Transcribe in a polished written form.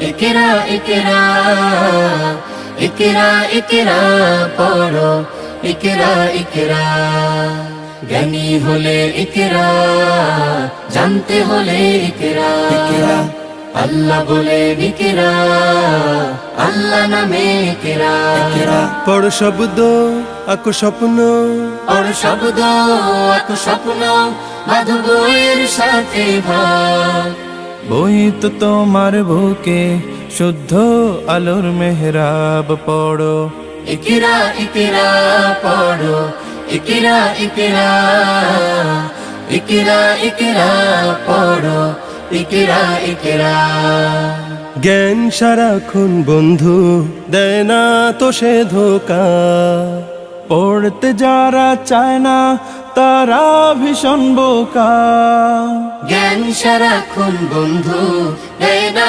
ইকরা ইকরা ইকরা ইকরা পড়ো ইকরা ইকরা জ্ঞানী হলে ইকরা জানতে হলে ইকরা ইকরা আল্লাহ বলে ইকরা আল্লাহ নামে ইকরা ইকরা পড় শব্দ আঁকো স্বপ্ন পড় শব্দ আঁকো স্বপ্ন বাঁধো বইয়ের সাথে ভাগ বই তো তোমার বুকে শুদ্ধ আলোর মেহরাব পড়ো ইকরা ইকরা পড়ো ইকরা ইকরা ইকরা ইকরা পড়ো ইকরা ইকরা জ্ঞান সারাক্ষণ বন্ধু দেয় না তো সে ধোকা পড়তে যারা চায় না তারা ভীষণ বোকা জ্ঞান সারাক্ষণ বন্ধু দেয় না